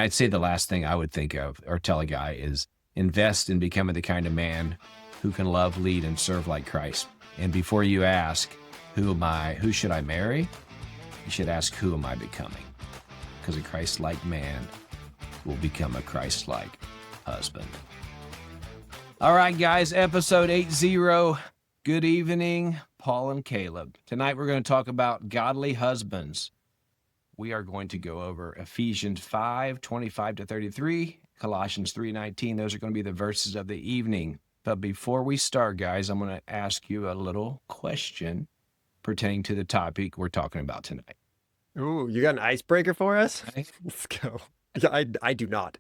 I'd say the last thing I would think of or tell a guy is invest in becoming the kind of man who can love, lead, and serve like Christ. And before you ask, who should I marry? You should ask, who am I becoming? Because a Christ-like man will become a Christ-like husband. All right, guys, episode 80. Good evening, Paul and Caleb. Tonight we're going to talk about godly husbands. We are going to go over Ephesians 5:25-33, Colossians 3:19. Those are going to be the verses of the evening. But before we start, guys, I'm going to ask you a little question pertaining to the topic we're talking about tonight. Ooh, you got an icebreaker for us? Okay. Let's go. I do not.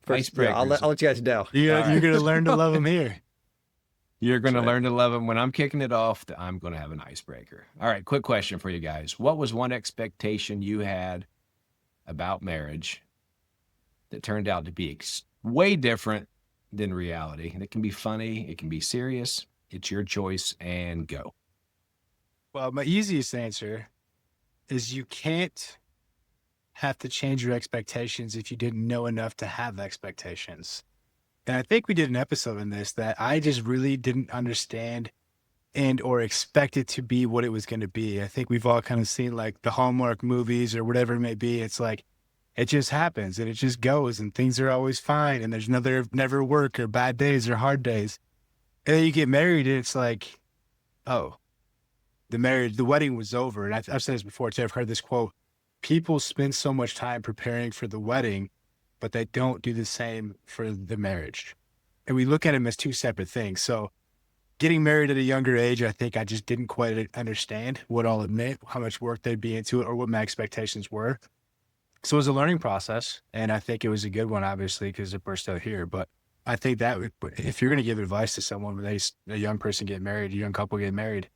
Icebreakers. I'll let you guys know. You're right. going to learn to love him here. You're going to That's right. learn to love them. When I'm kicking it off, I'm going to have an icebreaker. All right, quick question for you guys. What was one expectation you had about marriage that turned out to be way different than reality? And it can be funny, it can be serious. It's your choice, and go. Well, my easiest answer is you can't have to change your expectations if you didn't know enough to have expectations. And I think we did an episode on this that I just really didn't understand and or expect it to be what it was going to be. I think we've all kind of seen like the Hallmark movies or whatever it may be. It's like, it just happens and it just goes and things are always fine and there's never work or bad days or hard days. And then you get married and it's like, oh, the wedding was over. And I've said this before too. I've heard this quote: people spend so much time preparing for the wedding, but they don't do the same for the marriage. And we look at them as two separate things. So getting married at a younger age, I think I just didn't quite understand what all it meant, how much work there'd be into it, or what my expectations were. So it was a learning process. And I think it was a good one, obviously, because we're still here. But I think that if you're going to give advice to someone when a young person get married, a young couple get married,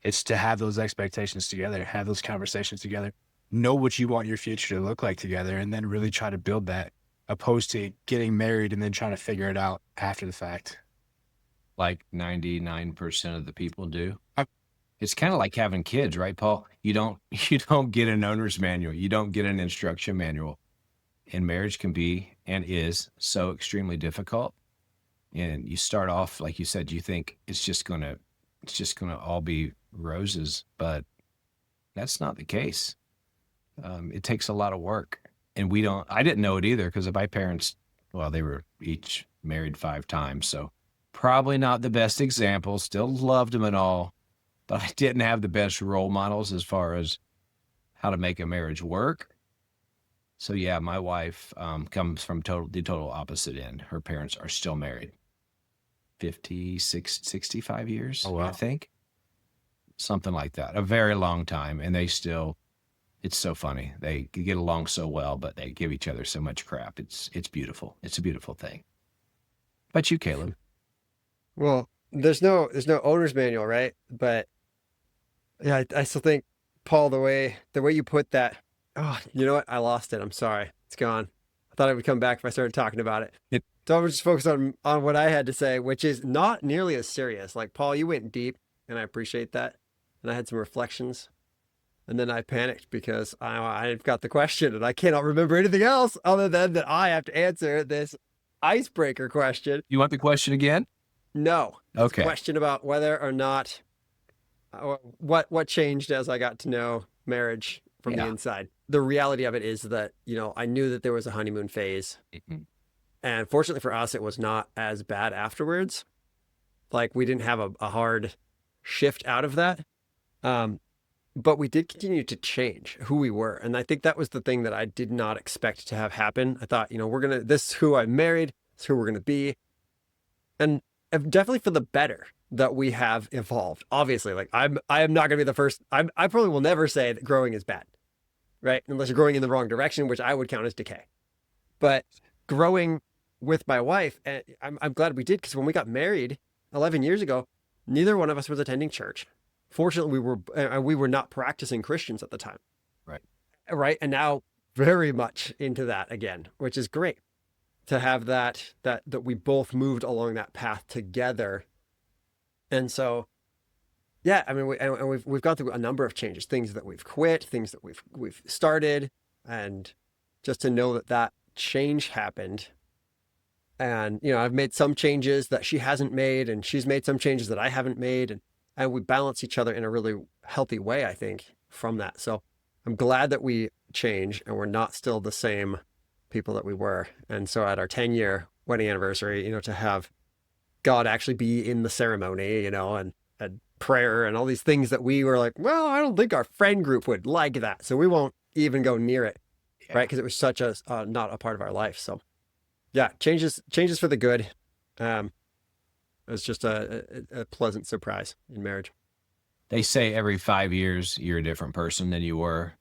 it's to have those expectations together, have those conversations together, know what you want your future to look like together, and then really try to build that, opposed to getting married and then trying to figure it out after the fact. Like 99% of the people do. It's kind of like having kids, right, Paul? You don't get an owner's manual. You don't get an instruction manual. And marriage can be and is so extremely difficult. And you start off, like you said, you think it's just gonna all be roses, but that's not the case. It takes a lot of work. And I didn't know it either, because my parents, well, they were each married 5 times. So probably not the best example, still loved them and all, but I didn't have the best role models as far as how to make a marriage work. So yeah, my wife comes from the total opposite end. Her parents are still married 65 years, Oh, wow. I think. Something like that. A very long time. And it's so funny. They get along so well, but they give each other so much crap. It's beautiful. It's a beautiful thing. But you, Caleb? Well, there's no owner's manual, right? But yeah, I still think, Paul, the way you put that, oh, you know what? I lost it. I'm sorry. It's gone. I thought it would come back if I started talking about it. So I'm just focused on what I had to say, which is not nearly as serious. Like, Paul, you went deep, and I appreciate that. And I had some reflections. And then I panicked because I've got the question and I cannot remember anything else other than that I have to answer this icebreaker question. You want the question again? No. It's Okay. a question about whether or not, what changed as I got to know marriage from the inside. The reality of it is that, I knew that there was a honeymoon phase. Mm-hmm. And fortunately for us, it was not as bad afterwards. Like, we didn't have a hard shift out of that. But we did continue to change who we were. And I think that was the thing that I did not expect to have happen. I thought, this is who I married, this is who we're going to be. And definitely for the better that we have evolved. Obviously, like I am not going to be the first. I probably will never say that growing is bad, right? Unless you're growing in the wrong direction, which I would count as decay. But growing with my wife, and I'm glad we did, because when we got married 11 years ago, neither one of us was attending church. Fortunately, we were not practicing Christians at the time. Right. And now very much into that again, which is great to have that we both moved along that path together. And so, yeah, I mean, we've gone through a number of changes, things that we've quit, things that we've started, and just to know that change happened. And, you know, I've made some changes that she hasn't made, and she's made some changes that I haven't made. And we balance each other in a really healthy way, I think, from that. So I'm glad that we change and we're not still the same people that we were. And so at our 10-year wedding anniversary, you know, to have God actually be in the ceremony, you know, and prayer and all these things that we were like, well, I don't think our friend group would like that. So we won't even go near it, right? Because it was such a not a part of our life. So yeah, changes for the good. It was just a pleasant surprise in marriage. They say every 5 years you're a different person than you were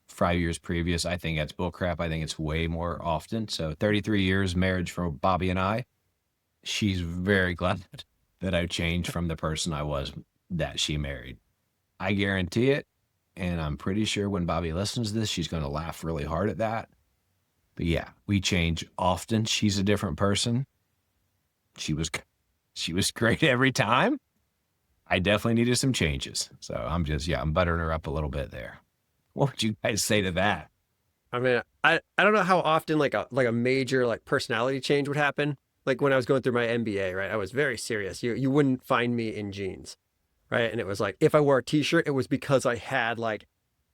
5 years previous. I think that's bullcrap. I think it's way more often. So 33 years marriage for Bobby and I. She's very glad that I changed from the person I was that she married. I guarantee it. And I'm pretty sure when Bobby listens to this, she's going to laugh really hard at that. But yeah, we change often. She's a different person. She was great every time. I definitely needed some changes. So I'm buttering her up a little bit there. What would you guys say to that? I mean, I don't know how often like a major like personality change would happen. Like when I was going through my MBA, right? I was very serious. You wouldn't find me in jeans, right? And it was like if I wore a t-shirt, it was because I had like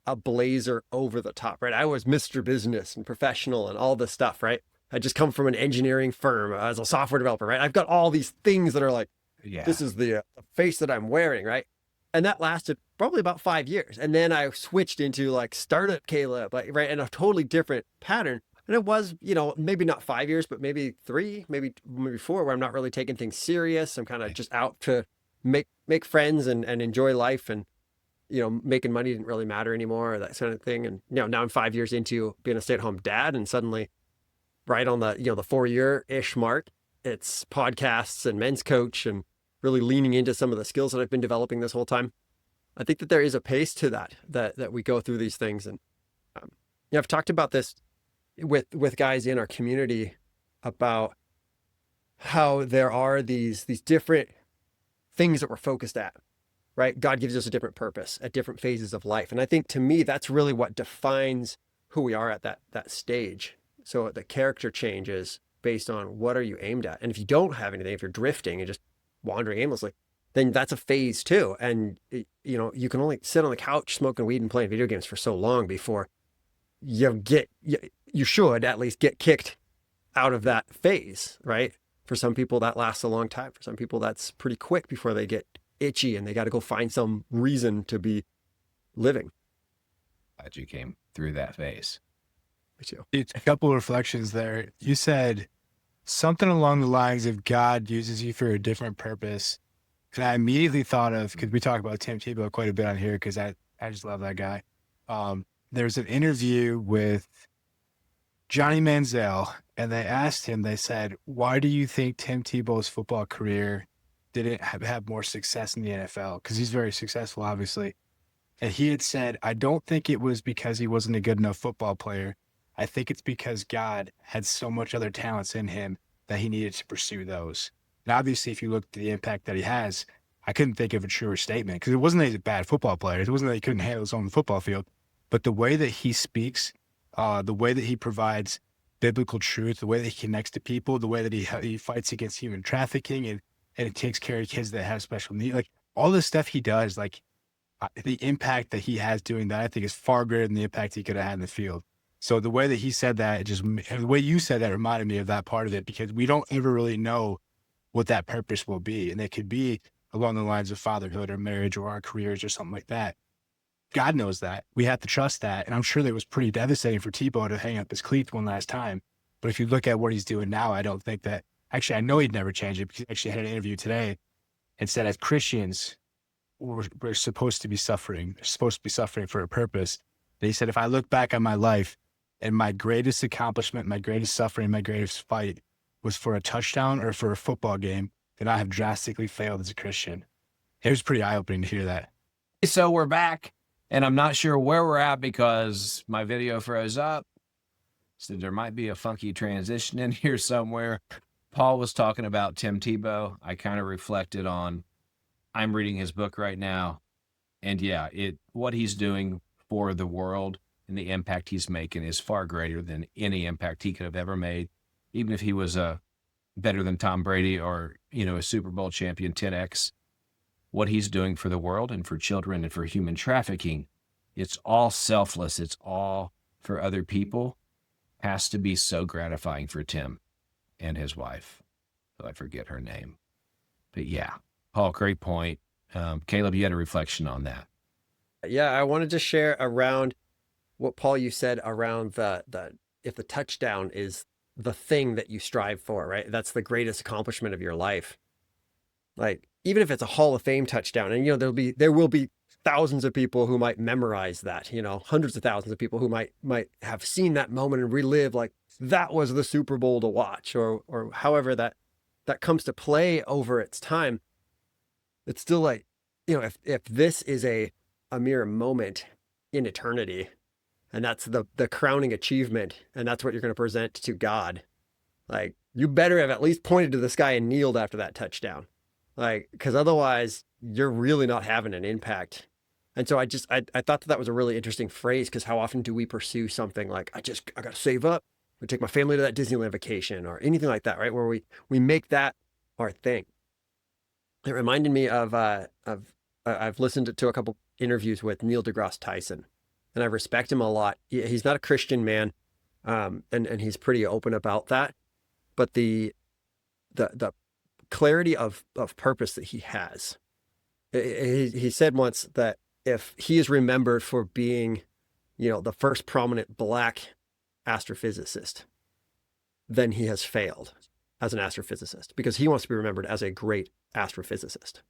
a blazer over the top, right? I was Mr. Business and professional and all this stuff, right? I just come from an engineering firm as a software developer, right? I've got all these things that are like, this is the face that I'm wearing, right? And that lasted probably about 5 years. And then I switched into like startup Caleb, like, right? And a totally different pattern. And it was, you know, maybe not 5 years, but maybe 3, maybe 4, where I'm not really taking things serious. I'm kind of just out to make friends and enjoy life. And, you know, making money didn't really matter anymore, or that sort of thing. And, you know, now I'm 5 years into being a stay-at-home dad, and suddenly right on the, you know, the 4-year-ish mark, it's podcasts and men's coach and really leaning into some of the skills that I've been developing this whole time. I think that there is a pace to that we go through these things. And, you know, I've talked about this with guys in our community about how there are these different things that we're focused at, right? God gives us a different purpose at different phases of life. And I think to me, that's really what defines who we are at that stage. So the character changes based on what are you aimed at. And if you don't have anything, if you're drifting and just wandering aimlessly, then that's a phase too. And, you know, you can only sit on the couch smoking weed and playing video games for so long before you should at least get kicked out of that phase, right? For some people that lasts a long time. For some people that's pretty quick before they get itchy and they got to go find some reason to be living. Glad you came through that phase. Me too. It's a couple of reflections there. You said something along the lines of God uses you for a different purpose. And I immediately thought of, because we talk about Tim Tebow quite a bit on here, because I just love that guy. There's an interview with Johnny Manziel, and they asked him, they said, why do you think Tim Tebow's football career didn't have more success in the NFL? Because he's very successful, obviously. And he had said, I don't think it was because he wasn't a good enough football player. I think it's because God had so much other talents in him that he needed to pursue those. And obviously, if you look at the impact that he has, I couldn't think of a truer statement, because it wasn't that he's a bad football player. It wasn't that he couldn't handle his own football field, but the way that he speaks, the way that he provides biblical truth, the way that he connects to people, the way that he fights against human trafficking and he takes care of kids that have special needs, like all this stuff he does, like the impact that he has doing that, I think is far greater than the impact he could have had in the field. So the way that he said that, the way you said that reminded me of that part of it, because we don't ever really know what that purpose will be. And it could be along the lines of fatherhood or marriage or our careers or something like that. God knows that. We have to trust that. And I'm sure that it was pretty devastating for Tebow to hang up his cleats one last time. But if you look at what he's doing now, I don't think that, actually, I know he'd never change it, because he actually had an interview today and said, as Christians, we're supposed to be suffering. They're supposed to be suffering for a purpose. They said, if I look back on my life and my greatest accomplishment, my greatest suffering, my greatest fight was for a touchdown or for a football game, then I have drastically failed as a Christian. It was pretty eye-opening to hear that. So we're back, and I'm not sure where we're at because my video froze up. So there might be a funky transition in here somewhere. Paul was talking about Tim Tebow. I kind of reflected on, I'm reading his book right now. And yeah, what he's doing for the world and the impact he's making is far greater than any impact he could have ever made, even if he was better than Tom Brady or, a Super Bowl champion 10X. What he's doing for the world and for children and for human trafficking, it's all selfless. It's all for other people. Has to be so gratifying for Tim and his wife. I forget her name. But yeah, Paul, great point. Caleb, you had a reflection on that. Yeah, I wanted to share around what Paul you said around the if the touchdown is the thing that you strive for, right? That's the greatest accomplishment of your life. Like even if it's a Hall of Fame touchdown, and there will be thousands of people who might memorize that, hundreds of thousands of people who might have seen that moment and relive like that was the Super Bowl to watch, or however that comes to play over its time. It's still like, if this is a mere moment in eternity, and that's the crowning achievement, and that's what you're going to present to God, like you better have at least pointed to the sky and kneeled after that touchdown, like, because otherwise you're really not having an impact. And so I thought that was a really interesting phrase, because how often do we pursue something like I got to save up, I take my family to that Disneyland vacation or anything like that, right? Where we make that our thing. It reminded me of I've listened to a couple interviews with Neil deGrasse Tyson, and I respect him a lot. He's not a Christian man, and he's pretty open about that. But the clarity of purpose that he has, he said once that if he is remembered for being, the first prominent Black astrophysicist, then he has failed as an astrophysicist, because he wants to be remembered as a great astrophysicist,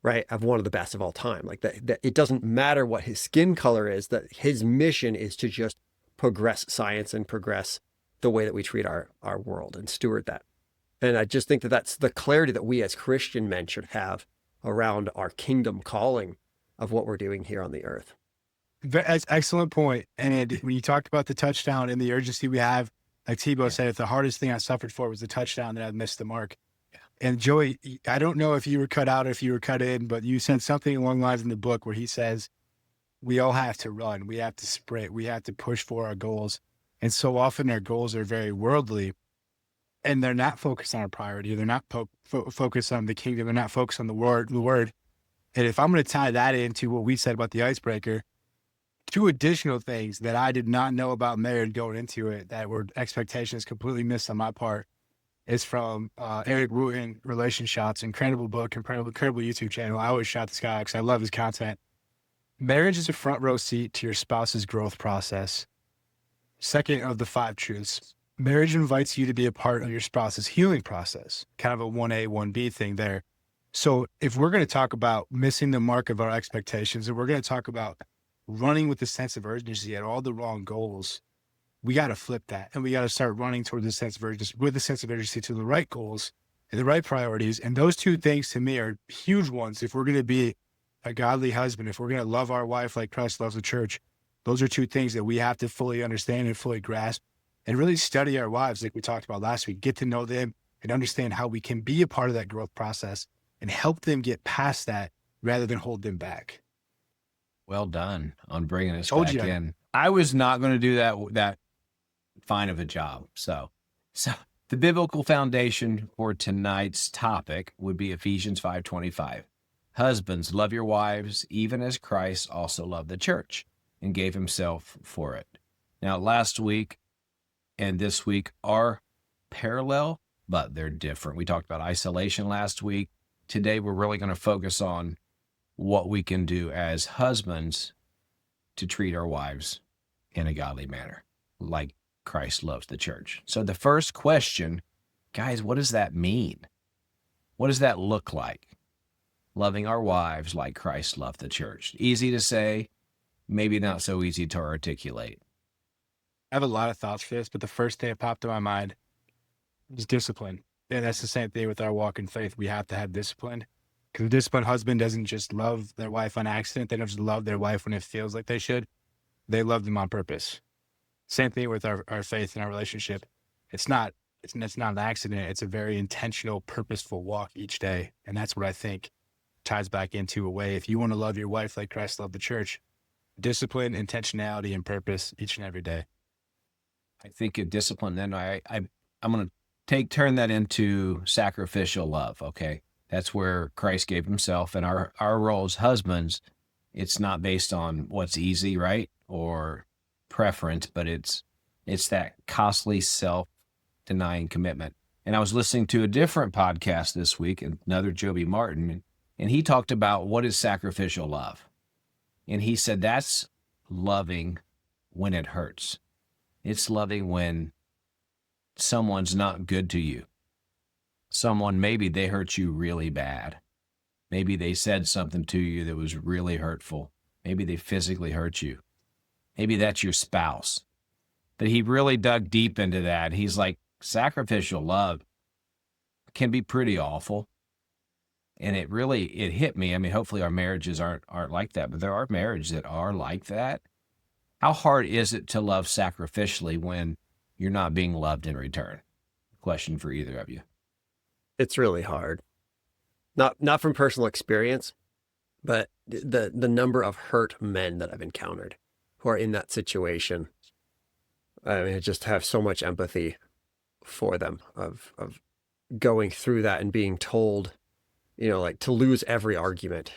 right? Of one of the best of all time. Like that it doesn't matter what his skin color is, that his mission is to just progress science and progress the way that we treat our world and steward that. And I just think that that's the clarity that we as Christian men should have around our kingdom calling of what we're doing here on the earth. That's excellent point. And when you talked about the touchdown and the urgency we have, like Tebow said, if the hardest thing I suffered for was the touchdown, then I'd missed the mark. Yeah. And Joey, I don't know if you were cut out or if you were cut in, but you said something along the lines in the book where he says, we all have to run, we have to sprint, we have to push for our goals. And so often our goals are very worldly, and they're not focused on our priority. They're not focused on the kingdom. They're not focused on the word. And if I'm going to tie that into what we said about the icebreaker, two additional things that I did not know about marriage going into it that were expectations completely missed on my part is from Eric Wooten, Relationshots, incredible book, incredible YouTube channel. I always shout this guy because I love his content. Marriage is a front row seat to your spouse's growth process. Second of the 5 truths, marriage invites you to be a part of your spouse's healing process. Kind of a 1A, 1B thing there. So if we're going to talk about missing the mark of our expectations, and we're going to talk about running with a sense of urgency at all the wrong goals, we got to flip that. And we got to start running towards a sense of urgency, with a sense of urgency to the right goals and the right priorities. And those two things to me are huge ones. If we're going to be a godly husband, if we're going to love our wife like Christ loves the church, those are two things that we have to fully understand and fully grasp, and really study our wives like we talked about last week, get to know them and understand how we can be a part of that growth process and help them get past that rather than hold them back. Well done on bringing us Told back you. in. I was not going to do that fine of a job. So the biblical foundation for tonight's topic would be Ephesians 5:25. Husbands, love your wives, even as Christ also loved the church and gave himself for it. Now, last week and this week are parallel, but they're different. We talked about isolation last week. Today, we're really going to focus on what we can do as husbands to treat our wives in a godly manner, like Christ loves the church. So the first question, guys, what does that mean? What does that look like? Loving our wives like Christ loved the church. Easy to say, maybe not so easy to articulate. I have a lot of thoughts for this, but the first thing that popped to my mind is discipline. And that's the same thing with our walk in faith. We have to have discipline, because a disciplined husband doesn't just love their wife on accident. They don't just love their wife when it feels like they should. They love them on purpose. Same thing with our faith and our relationship. It's not an accident. It's a very intentional, purposeful walk each day. And that's what I think ties back into a way. If you want to love your wife like Christ loved the church, discipline, intentionality, and purpose each and every day. I think of discipline. Then I'm going to turn that into sacrificial love. Okay. That's where Christ gave himself, and our role as husbands, it's not based on what's easy, right? Or preference, but it's that costly self-denying commitment. And I was listening to a different podcast this week, another Joby Martin, and he talked about what is sacrificial love. And he said that's loving when it hurts. It's loving when someone's not good to you. Someone, maybe they hurt you really bad. Maybe they said something to you that was really hurtful. Maybe they physically hurt you. Maybe that's your spouse. But he really dug deep into that. He's like, sacrificial love can be pretty awful. And it hit me. I mean, hopefully our marriages aren't like that, but there are marriages that are like that. How hard is it to love sacrificially when you're not being loved in return? Question for either of you. It's really hard. Not from personal experience, but the number of hurt men that I've encountered who are in that situation. I mean, I just have so much empathy for them of going through that and being told, like to lose every argument.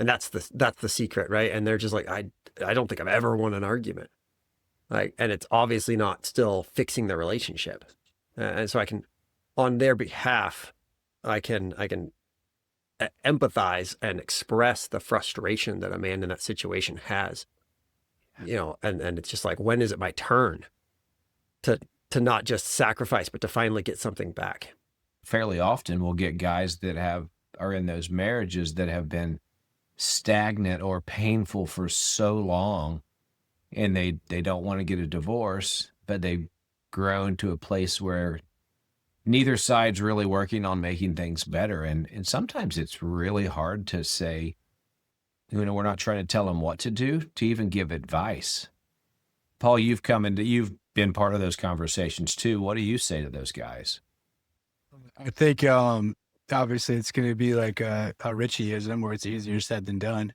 And that's the secret, right? And they're just like, I don't think I've ever won an argument. Like, and it's obviously not still fixing the relationship. And so I can, on their behalf, I can empathize and express the frustration that a man in that situation has, and it's just like, when is it my turn to not just sacrifice, but to finally get something back? Fairly often we'll get guys that are in those marriages that have been stagnant or painful for so long, and they don't want to get a divorce, but they've grown to a place where neither side's really working on making things better. And sometimes it's really hard to say, we're not trying to tell them what to do, to even give advice. Paul, you've been part of those conversations too. What do you say to those guys? I think obviously it's going to be like a Richieism where it's easier said than done.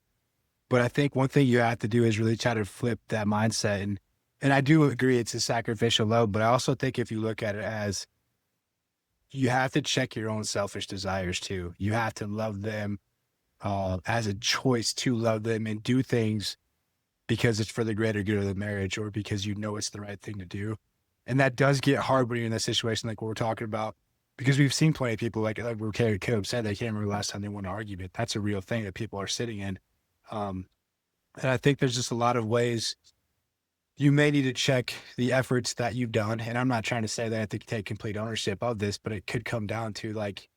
But I think one thing you have to do is really try to flip that mindset. And I do agree it's a sacrificial love, but I also think if you look at it as, you have to check your own selfish desires too. You have to love them as a choice to love them and do things because it's for the greater good of the marriage or because it's the right thing to do. And that does get hard when you're in that situation like what we're talking about, because we've seen plenty of people like Caleb said, they can't remember the last time they won an argument. That's a real thing that people are sitting in. And I think there's just a lot of ways you may need to check the efforts that you've done. And I'm not trying to say that I have to take complete ownership of this, but it could come down to like,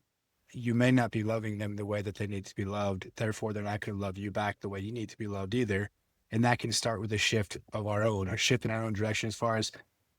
you may not be loving them the way that they need to be loved. Therefore, they're not going to love you back the way you need to be loved either. And that can start with a shift in our own direction as far as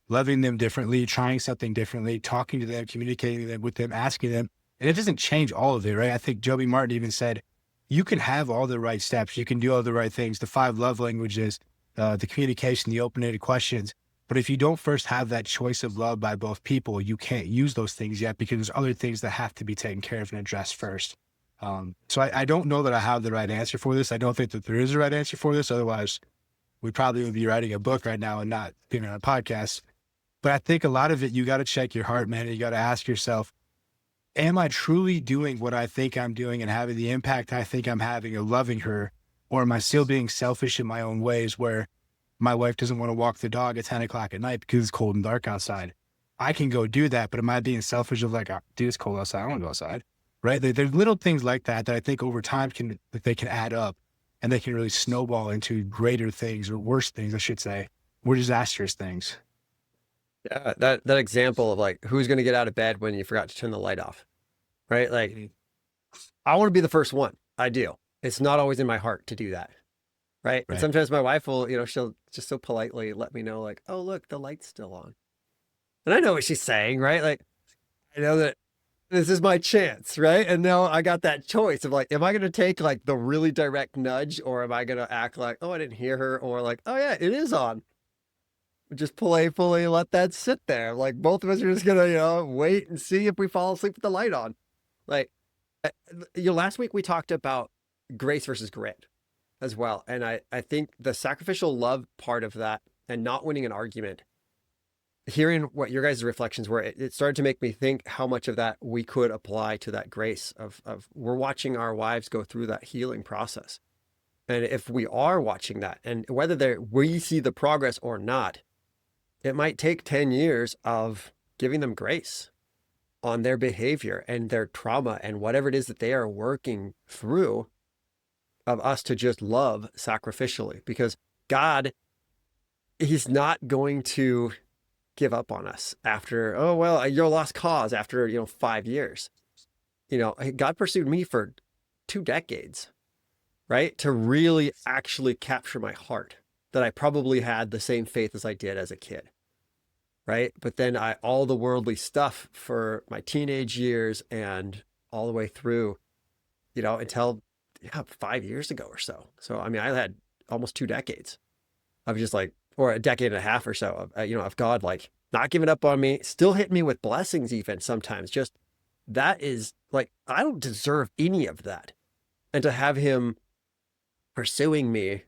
loving them differently, trying something differently, talking to them, communicating with them, asking them. And it doesn't change all of it, right? I think Joby Martin even said, you can have all the right steps. You can do all the right things, the 5 love languages, the communication, the open-ended questions. But if you don't first have that choice of love by both people, you can't use those things yet because there's other things that have to be taken care of and addressed first. So I don't know that I have the right answer for this. I don't think that there is a right answer for this. Otherwise, we probably would be writing a book right now and not being on a podcast. But I think a lot of it, you got to check your heart, man. And you got to ask yourself, am I truly doing what I think I'm doing and having the impact I think I'm having of loving her? Or am I still being selfish in my own ways where my wife doesn't want to walk the dog at 10 o'clock at night because it's cold and dark outside? I can go do that, but am I being selfish of like, oh, dude, it's cold outside, I don't want to go outside, right? There's little things like that I think over time they can add up and they can really snowball into greater things or worse things, I should say, more disastrous things. Yeah, that example of like, who's going to get out of bed when you forgot to turn the light off, right? Like, I want to be the first one. I do. It's not always in my heart to do that. Right. And sometimes my wife will, she'll just so politely let me know like, oh, look, the light's still on. And I know what she's saying, right? Like, I know that this is my chance, right? And now I got that choice of like, am I going to take like the really direct nudge or am I going to act like, oh, I didn't hear her, or like, oh yeah, it is on. Just playfully let that sit there. Like both of us are just going to, wait and see if we fall asleep with the light on. Like, last week we talked about grace versus grit. as well. And I think the sacrificial love part of that and not winning an argument, hearing what your guys' reflections were, it started to make me think how much of that we could apply to that grace of we're watching our wives go through that healing process. And if we are watching that, and whether we see the progress or not, it might take 10 years of giving them grace on their behavior and their trauma and whatever it is that they are working through, of us to just love sacrificially, because God, he's not going to give up on us after, oh, well, you're a lost cause after, 5 years. God pursued me for 2 decades, right? To really actually capture my heart, that I probably had the same faith as I did as a kid, right? But then all the worldly stuff for my teenage years and all the way through, until 5 years ago or so. So, I mean, I had almost 2 decades of just like, or a decade and a half or so of God, like not giving up on me, still hitting me with blessings even sometimes. Just that is like, I don't deserve any of that. And to have him pursuing me,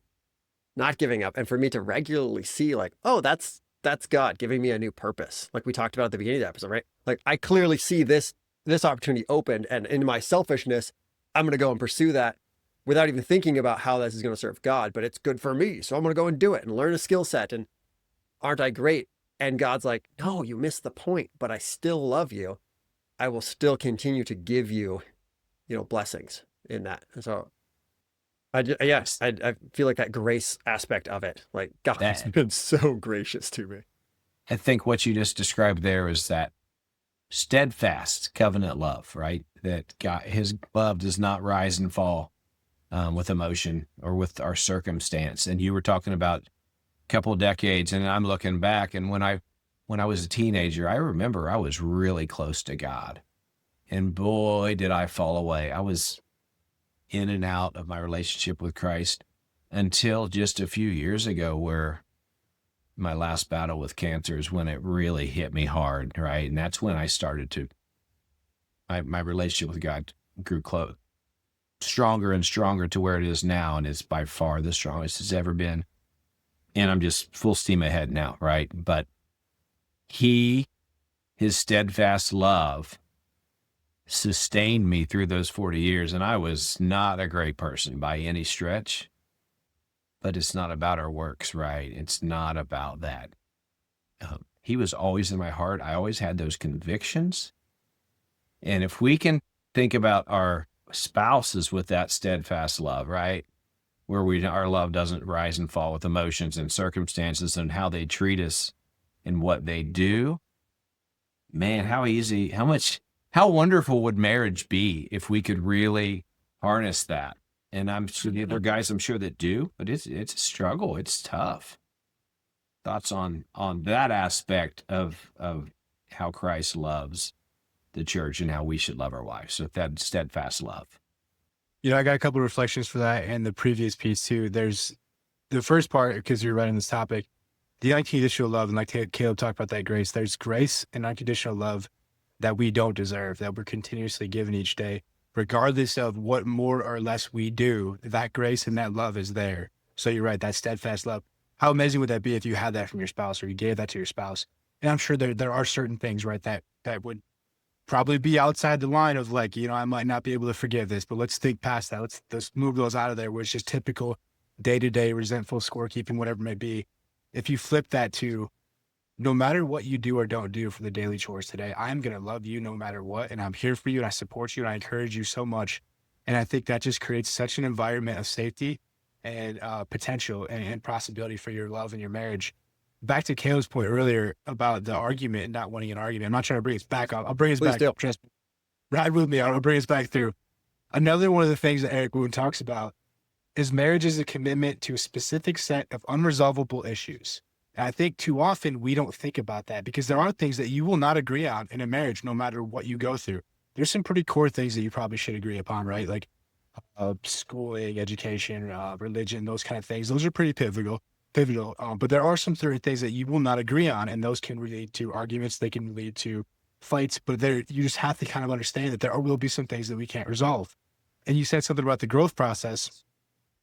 not giving up, and for me to regularly see like, oh, that's God giving me a new purpose. Like we talked about at the beginning of the episode, right? Like I clearly see this opportunity opened, and in my selfishness, I'm going to go and pursue that without even thinking about how this is going to serve God, but it's good for me. So I'm going to go and do it and learn a skill set. And aren't I great? And God's like, no, you missed the point, but I still love you. I will still continue to give you, blessings in that. And so I feel like that grace aspect of it, like God has been so gracious to me. I think what you just described there is that steadfast covenant love, right? That God, his love does not rise and fall with emotion or with our circumstance. And you were talking about a couple of decades, and I'm looking back, and when I was a teenager, I remember I was really close to God, and boy, did I fall away. I was in and out of my relationship with Christ until just a few years ago, where my last battle with cancer is when it really hit me hard, right? And that's when I started to, my relationship with God grew stronger and stronger to where it is now. And it's by far the strongest it's ever been. And I'm just full steam ahead now, right? But his steadfast love sustained me through those 40 years. And I was not a great person by any stretch, but it's not about our works, right? It's not about that. He was always in my heart. I always had those convictions. And if we can think about our spouses with that steadfast love, right? Where our love doesn't rise and fall with emotions and circumstances and how they treat us and what they do. Man, how wonderful would marriage be if we could really harness that? And I'm sure there are guys that do, but it's a struggle. It's tough. Thoughts on that aspect of how Christ loves the church and how we should love our wives. So that steadfast love. I got a couple of reflections for that and the previous piece too. There's the first part, because you're right on this topic, the unconditional love. And like Caleb talked about that grace, there's grace and unconditional love that we don't deserve, that we're continuously given each day, regardless of what more or less we do. That grace and that love is there. So you're right, that steadfast love. How amazing would that be if you had that from your spouse, or you gave that to your spouse? And I'm sure there are certain things, right, that would probably be outside the line of like, I might not be able to forgive this, but let's think past that. Let's move those out of there, where it's just typical day-to-day resentful scorekeeping, whatever it may be. If you flip that to, no matter what you do or don't do for the daily chores today, I'm going to love you no matter what. And I'm here for you, and I support you, and I encourage you so much. And I think that just creates such an environment of safety and potential and possibility for your love and your marriage. Back to Caleb's point earlier about the argument and not wanting an argument. I'm not trying to bring us back up. I'll bring us back. Just ride with me. I'll bring us back through. Another one of the things that Eric Woon talks about is marriage is a commitment to a specific set of unresolvable issues. And I think too often we don't think about that, because there are things that you will not agree on in a marriage, no matter what you go through. There's some pretty core things that you probably should agree upon, right? Like schooling, education, religion, those kind of things. Those are pretty pivotal. But there are some certain things that you will not agree on, and those can lead to arguments. They can lead to fights, but you just have to kind of understand that there will be some things that we can't resolve. And you said something about the growth process.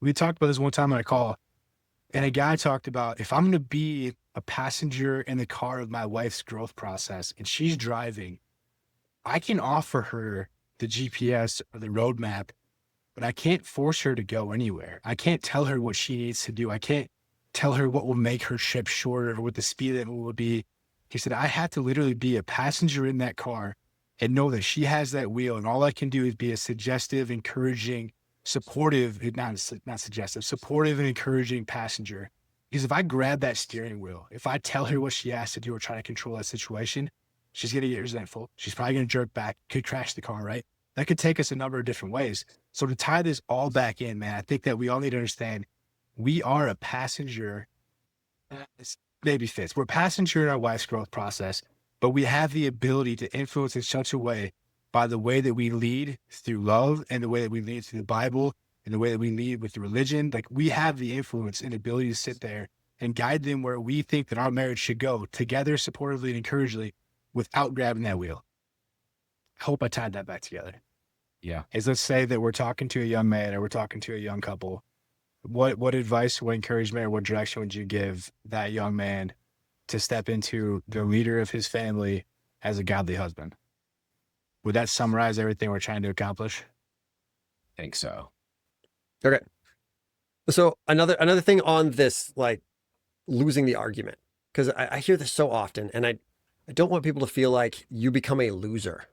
We talked about this one time on a call, and a guy talked about, if I'm going to be a passenger in the car of my wife's growth process and she's driving, I can offer her the GPS or the roadmap, but I can't force her to go anywhere. I can't tell her what she needs to do. I can't tell her what will make her trip shorter or what the speed limit will be. He said, I have to literally be a passenger in that car and know that she has that wheel. And all I can do is be a suggestive, encouraging, supportive, not suggestive, supportive and encouraging passenger. Because if I grab that steering wheel, if I tell her what she has to do or try to control that situation, she's going to get resentful. She's probably going to jerk back, could crash the car, right? That could take us a number of different ways. So to tie this all back in, man, I think that we all need to understand we are a passenger. This maybe fits. We're a passenger in our wife's growth process, but we have the ability to influence in such a way by the way that we lead through love and the way that we lead through the Bible and the way that we lead with the religion. Like, we have the influence and ability to sit there and guide them where we think that our marriage should go together, supportively and encouragingly, without grabbing that wheel. I hope I tied that back together. Yeah. Is, let's say that we're talking to a young man or we're talking to a young couple. What advice, what encouragement, or what direction would you give that young man to step into the leader of his family as a godly husband? Would that summarize everything we're trying to accomplish? I think so. Okay. So another thing on this, like losing the argument, because I hear this so often, and I don't want people to feel like you become a loser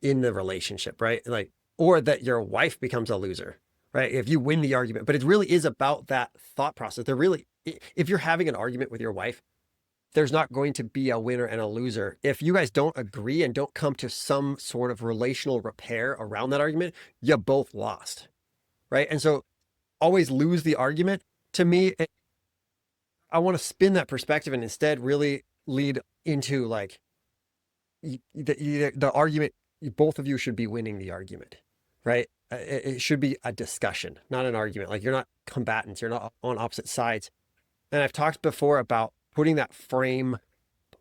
in the relationship, right? Like, or that your wife becomes a loser, right? If you win the argument, but it really is about that thought process. If you're having an argument with your wife, there's not going to be a winner and a loser. If you guys don't agree and don't come to some sort of relational repair around that argument, you both lost, right? And so always lose the argument. To me, I want to spin that perspective and instead really lead into like the argument, both of you should be winning the argument, right? It should be a discussion, not an argument. Like, you're not combatants, you're not on opposite sides. And I've talked before about putting that frame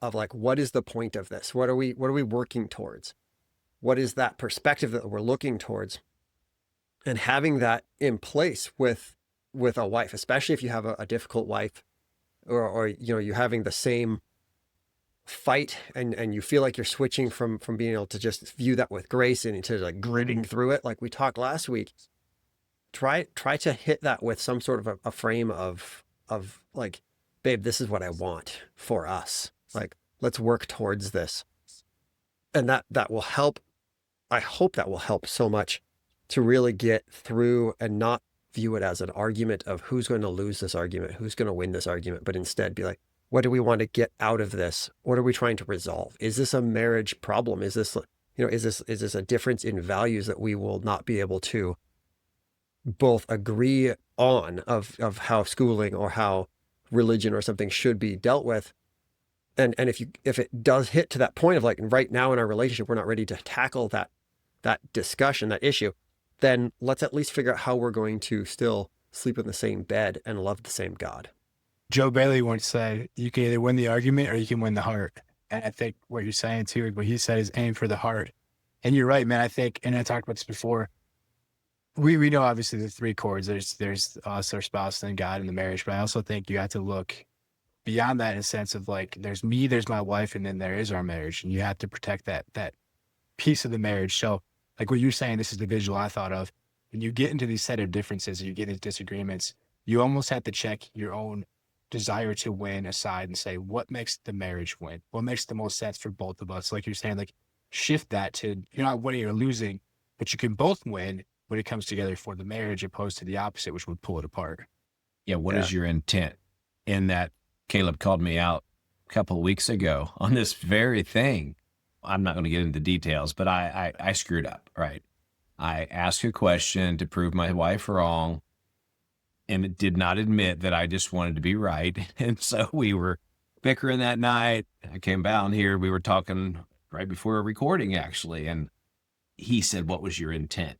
of like, what is the point of this? What are we working towards? What is that perspective that we're looking towards? And having that in place with a wife, especially if you have a difficult wife, or you know, you're having the same fight and you feel like you're switching from being able to just view that with grace and into like gritting through it, like we talked last week. Try to hit that with some sort of a frame of like, babe, this is what I want for us. Like, let's work towards this. And that will help. I hope that will help so much to really get through and not view it as an argument of who's going to lose this argument, who's going to win this argument, but instead be like, what do we want to get out of this? What are we trying to resolve? Is this a marriage problem? Is this, you know, is this a difference in values that we will not be able to both agree on of how schooling or how religion or something should be dealt with? And if it does hit to that point of like, right now in our relationship, we're not ready to tackle that discussion, that issue, then let's at least figure out how we're going to still sleep in the same bed and love the same God. Joe Bailey once said, you can either win the argument or you can win the heart. And I think what you're saying too, what he said is aim for the heart. And you're right, man. I think, and I talked about this before, we know obviously the three chords, there's us, our spouse, and God in the marriage, but I also think you have to look beyond that in a sense of like, there's me, there's my wife, and then there is our marriage. And you have to protect that piece of the marriage. So like what you're saying, this is the visual I thought of. When you get into these set of differences, and you get into disagreements, you almost have to check your own desire to win aside and say, what makes the marriage win? What makes the most sense for both of us? Like you're saying, like shift that to, you're not winning or losing, but you can both win when it comes together for the marriage, opposed to the opposite, which would pull it apart. Yeah. What is your intent? In that, Caleb called me out a couple of weeks ago on this very thing. I'm not going to get into details, but I screwed up, right? I asked a question to prove my wife wrong, and it did not admit that I just wanted to be right. And so we were bickering that night. I came down here. We were talking right before a recording, actually. And he said, what was your intent?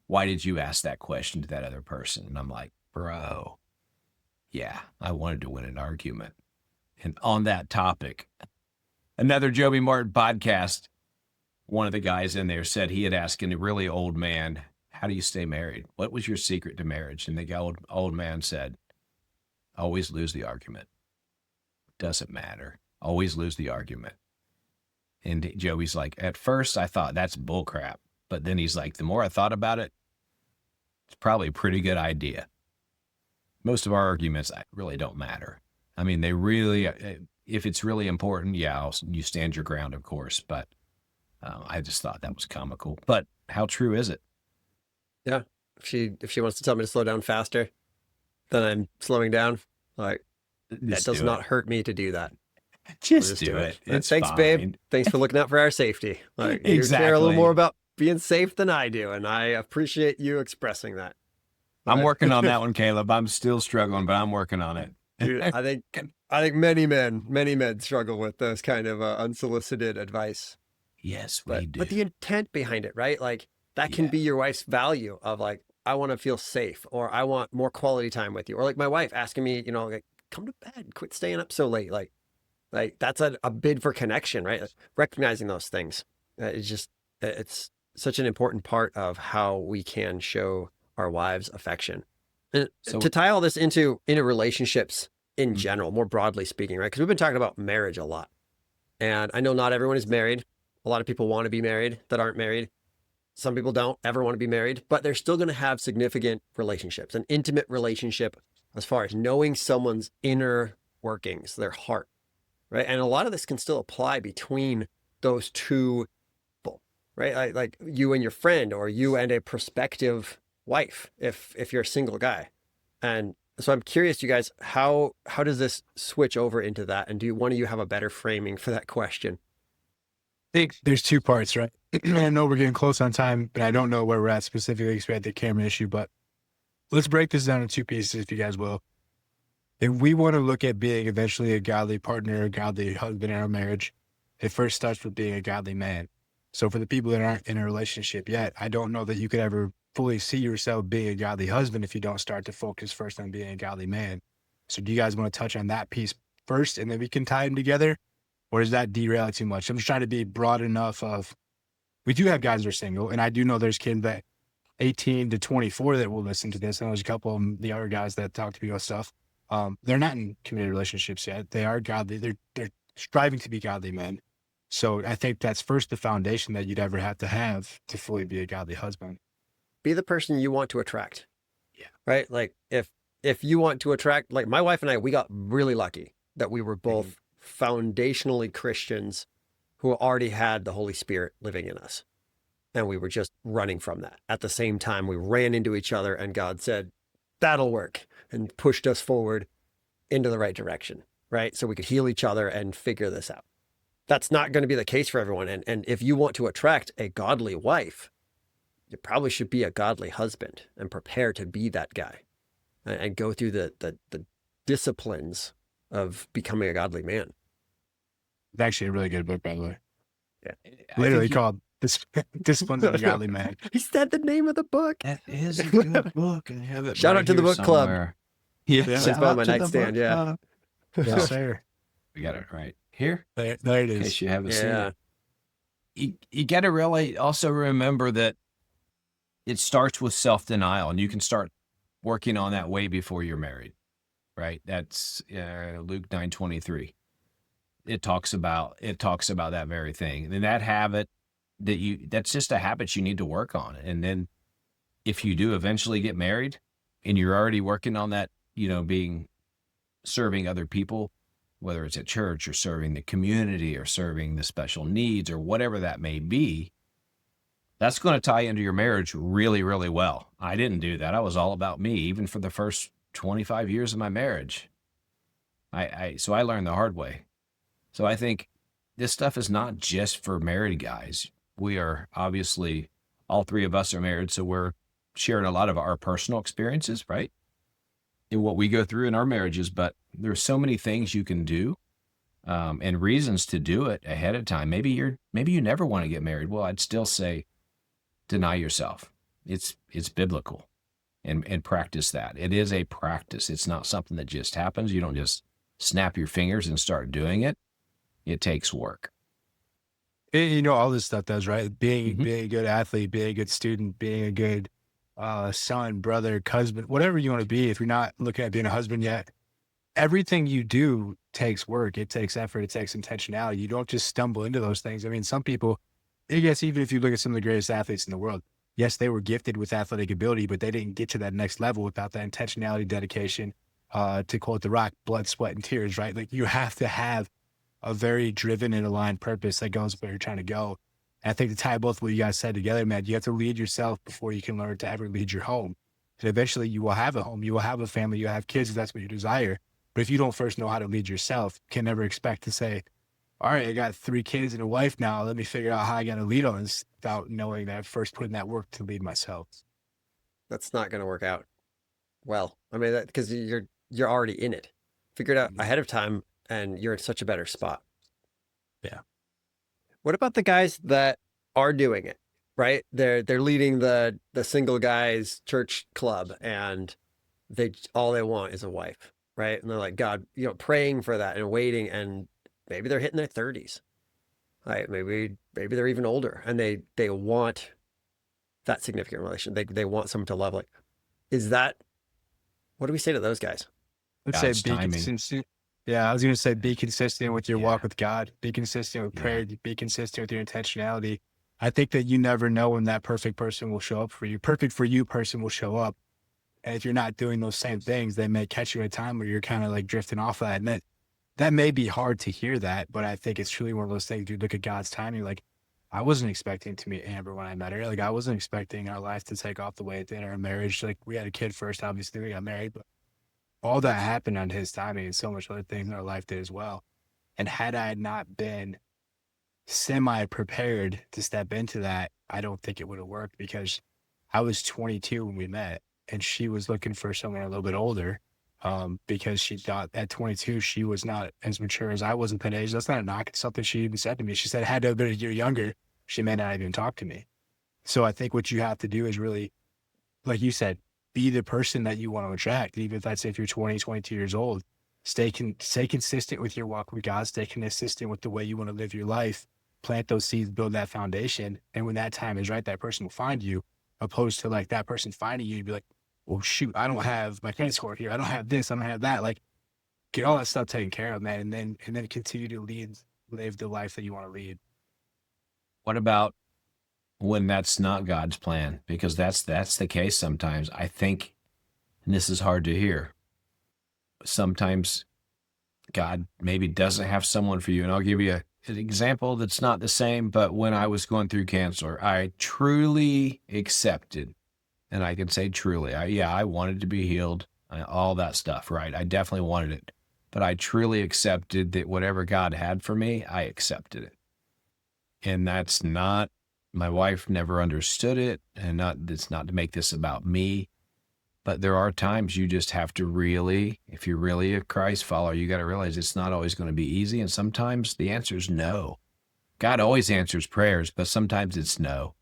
Why did you ask that question to that other person? And I'm like, bro, yeah, I wanted to win an argument. And on that topic, another Joby Martin podcast, one of the guys in there said he had asked a really old man how do you stay married? What was your secret to marriage? And the old man said, always lose the argument. Doesn't matter. Always lose the argument. And Joey's like, at first I thought that's bullcrap. But then he's like, the more I thought about it, it's probably a pretty good idea. Most of our arguments really don't matter. I mean, they really, if it's really important, yeah, you stand your ground, of course. But I just thought that was comical. But how true is it? Yeah. If she wants to tell me to slow down faster, then I'm slowing down. Like, that does not hurt me to do that. Just do it. It's Thanks, fine. babe. Thanks for looking out for our safety. Like, you care a little more about being safe than I do, and I appreciate you expressing that. I'm working on that one, Caleb. I'm still struggling, but I'm working on it. Dude, I think many men struggle with those kind of unsolicited advice. Yes, we do. But the intent behind it, right? Like, that can be your wife's value of, like, I want to feel safe, or I want more quality time with you, or like my wife asking me, like, come to bed, quit staying up so late. Like that's a bid for connection, right? Like, recognizing those things. It's such an important part of how we can show our wives affection. And so, to tie all this into relationships in general, more broadly speaking, right? Because we've been talking about marriage a lot. And I know not everyone is married. A lot of people want to be married that aren't married. Some people don't ever want to be married, but they're still going to have significant relationships, an intimate relationship as far as knowing someone's inner workings, their heart, right? And a lot of this can still apply between those two people, right? Like you and your friend, or you and a prospective wife, if you're a single guy. And so I'm curious, you guys, how does this switch over into that? And do one of you have a better framing for that question? I think there's two parts, right? I know we're getting close on time, but I don't know where we're at specifically because we had the camera issue, but let's break this down in two pieces, if you guys will. If we want to look at being eventually a godly partner, a godly husband in our marriage, it first starts with being a godly man. So for the people that aren't in a relationship yet, I don't know that you could ever fully see yourself being a godly husband if you don't start to focus first on being a godly man. So do you guys want to touch on that piece first and then we can tie them together? Or is that derailing too much? I'm just trying to be broad enough of, we do have guys that are single, and I do know there's kids that 18 to 24 that will listen to this. And there's a couple of the other guys that talk to me about stuff. They're not in committed relationships yet. They are godly. They're striving to be godly men. So I think that's first the foundation that you'd ever have to fully be a godly husband. Be the person you want to attract. Yeah. Right? Like if you want to attract, like my wife and I, we got really lucky that we were both foundationally Christians who already had the Holy Spirit living in us. And we were just running from that. At the same time, we ran into each other and God said, that'll work, and pushed us forward into the right direction, right? So we could heal each other and figure this out. That's not going to be the case for everyone. And if you want to attract a godly wife, you probably should be a godly husband and prepare to be that guy and go through the disciplines of becoming a godly man. It's actually a really good book, by the way. Yeah. Literally called Disciplines of a Godly Man. He said the name of the book. That is a good book. I have it. Shout out to the book club. Yeah, it's by my nightstand. Yeah. Yes, sir. We got it right here. There it is. In case you haven't seen it. You got to really also remember that it starts with self-denial, and you can start working on that way before you're married, right? That's Luke 9:23. It talks about that very thing. And that habit that's just a habit you need to work on. And then if you do eventually get married and you're already working on that, serving other people, whether it's at church or serving the community or serving the special needs or whatever that may be, that's going to tie into your marriage really, really well. I didn't do that. I was all about me, even for the first 25 years of my marriage. So I learned the hard way. So I think this stuff is not just for married guys. We are obviously, all three of us are married, so we're sharing a lot of our personal experiences, right? And what we go through in our marriages, but there's so many things you can do and reasons to do it ahead of time. Maybe you never want to get married. Well, I'd still say deny yourself. It's biblical and practice that. It is a practice. It's not something that just happens. You don't just snap your fingers and start doing it. It takes work. All this stuff does, right? Being a good athlete, being a good student, being a good son, brother, husband, whatever you want to be. If you're not looking at being a husband yet, everything you do takes work. It takes effort. It takes intentionality. You don't just stumble into those things. I mean, some people, I guess, even if you look at some of the greatest athletes in the world, yes, they were gifted with athletic ability, but they didn't get to that next level without that intentionality, dedication, to quote The Rock, blood, sweat, and tears, right? Like you have to have a very driven and aligned purpose that goes where you're trying to go. And I think to tie both what you guys said together, man, you have to lead yourself before you can learn to ever lead your home. And eventually you will have a home, you will have a family, you'll have kids if that's what you desire. But if you don't first know how to lead yourself, you can never expect to say, all right, I got 3 kids and a wife now. Let me figure out how I got to lead on this without knowing that I first put in that work to lead myself. That's not going to work out well. I mean, that because you're already in it. Figure it out ahead of time, and you're in such a better spot. Yeah. What about the guys that are doing it, right? They're leading the single guys church club, and all they want is a wife, right? And they're like, God, praying for that and waiting, and maybe they're hitting their 30s. Right? Maybe they're even older, and they want that significant relation. They want someone to love. Like, what do we say to those guys? Let's God's say be timing. consistent. Yeah, I was going to say be consistent with your Yeah. walk with God. Be consistent with Yeah. prayer. Be consistent with your intentionality. I think that you never know when that perfect person will show up for you. Perfect for you person will show up. And if you're not doing those same things, they may catch you at a time where you're kind of like drifting off that. And that may be hard to hear that, but I think it's truly one of those things. You look at God's timing. Like, I wasn't expecting to meet Amber when I met her. Like, I wasn't expecting our life to take off the way it did in our marriage. Like, we had a kid first, obviously we got married, but all that happened on his timing, and so much other things in our life did as well. And had I not been semi-prepared to step into that, I don't think it would have worked, because I was 22 when we met, and she was looking for someone a little bit older, because she thought at 22 she was not as mature as I was at that age. That's not a knock. It's something she even said to me. She said, had to have been a year younger, she may not even talk to me. So I think what you have to do is really, like you said, be the person that you want to attract. Even if you're 20, 22 years old, stay consistent with your walk with God, stay consistent with the way you want to live your life, plant those seeds, build that foundation. And when that time is right, that person will find you, opposed to like that person finding you, you'd be like, well, shoot, I don't have my credit score here. I don't have this. I don't have that. Like, get all that stuff taken care of, man. And then continue to live the life that you want to lead. What about when that's not God's plan? Because that's the case sometimes. I think, and this is hard to hear, sometimes God maybe doesn't have someone for you. And I'll give you an example that's not the same, but when I was going through cancer, I truly accepted, and I can say truly, I wanted to be healed, all that stuff, right? I definitely wanted it. But I truly accepted that whatever God had for me, I accepted it. And that's not, my wife never understood it, and it's not to make this about me, but there are times you just have to really, if you're really a Christ follower, you got to realize it's not always going to be easy, and sometimes the answer is no. God always answers prayers, but sometimes it's no.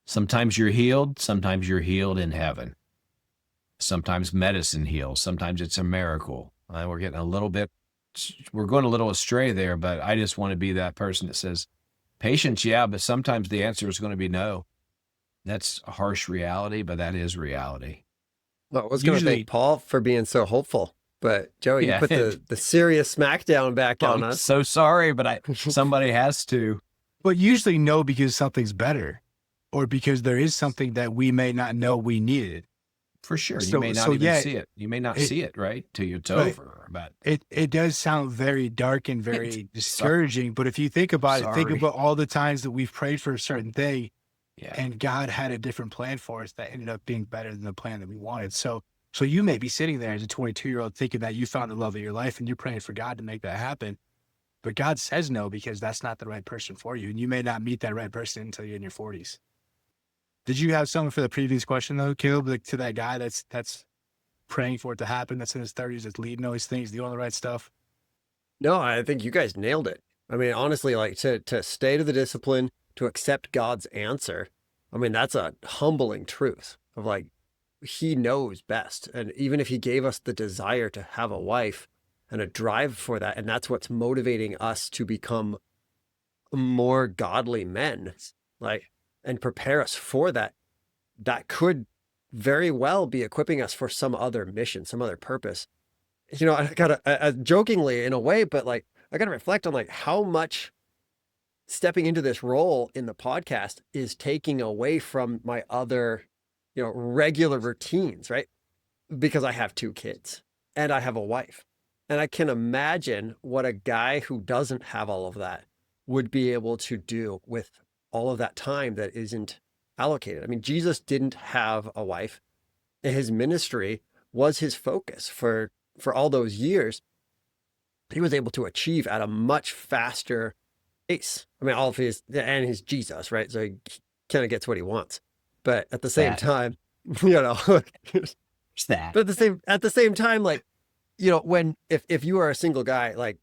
Sometimes you're healed in heaven. Sometimes medicine heals, sometimes it's a miracle. We're going a little astray there, but I just want to be that person that says, patience, yeah, but sometimes the answer is going to be no. That's a harsh reality, but that is reality. Well, I was going to thank Paul for being so hopeful, but Joey, you put the serious smackdown back on us. So sorry, but somebody has to. But usually no, because something's better, or because there is something that we may not know we needed. For sure. You may not even see it. You may not see it, right? Till it's over. But it does sound very dark and very discouraging. But if you think about it, think about all the times that we've prayed for a certain thing, and God had a different plan for us that ended up being better than the plan that we wanted. So you may be sitting there as a 22-year-old thinking that you found the love of your life and you're praying for God to make that happen. But God says no, because that's not the right person for you. And you may not meet that right person until you're in your 40s. Did you have something for the previous question though, Caleb, like to that guy that's praying for it to happen, that's in his 30s, that's leading all these things, doing the right stuff? No, I think you guys nailed it. I mean, honestly, like to stay to the discipline, to accept God's answer. I mean, that's a humbling truth of like, he knows best. And even if he gave us the desire to have a wife and a drive for that, and that's what's motivating us to become more godly men, like, and prepare us for that, that could very well be equipping us for some other mission, some other purpose. You know, I gotta jokingly in a way, but like I gotta reflect on like how much stepping into this role in the podcast is taking away from my other, you know, regular routines, right? Because I have 2 kids and I have a wife. And I can imagine what a guy who doesn't have all of that would be able to do with all of that time that isn't allocated. I mean, Jesus didn't have a wife, and his ministry was his focus for all those years. He was able to achieve at a much faster pace. I mean, all of his, and he's Jesus, right? So he kind of gets what he wants. But at the same time, you know, It's that. but at the same time, like, you know, when if you are a single guy, like,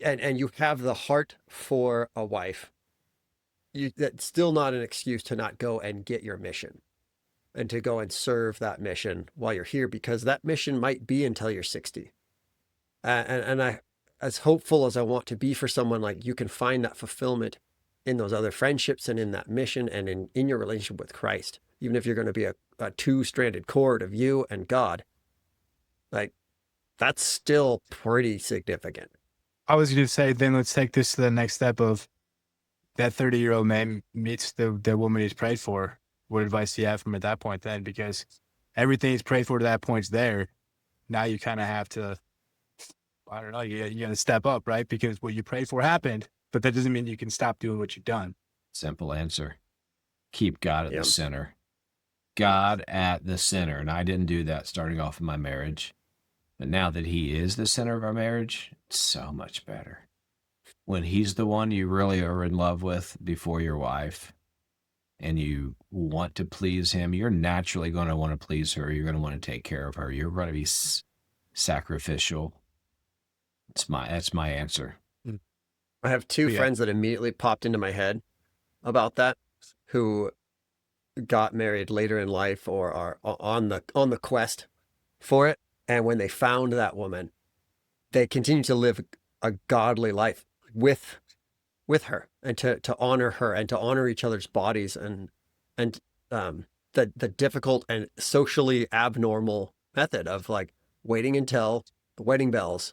and you have the heart for a wife, that's still not an excuse to not go and get your mission and to go and serve that mission while you're here, because that mission might be until you're 60. And I, as hopeful as I want to be for someone, like, you can find that fulfillment in those other friendships and in that mission and in your relationship with Christ, even if you're going to be a 2-stranded cord of you and God, like, that's still pretty significant. I was going to say, then let's take this to the next step of that 30-year-old man meets the woman he's prayed for. What advice do you have from him at that point then? Because everything he's prayed for to that point's there. Now you kind of have to, I don't know, you got to step up, right? Because what you prayed for happened, but that doesn't mean you can stop doing what you've done. Simple answer. Keep God at Yep. the center. God at the center. And I didn't do that starting off in my marriage. But now that he is the center of our marriage, it's so much better. When he's the one you really are in love with before your wife, and you want to please him, you're naturally going to want to please her. You're going to want to take care of her. You're going to be sacrificial. That's my answer. I have 2 Yeah. friends that immediately popped into my head about that, who got married later in life or are on the quest for it. And when they found that woman, they continue to live a godly life with her, and to honor her and to honor each other's bodies and the difficult and socially abnormal method of like waiting until the wedding bells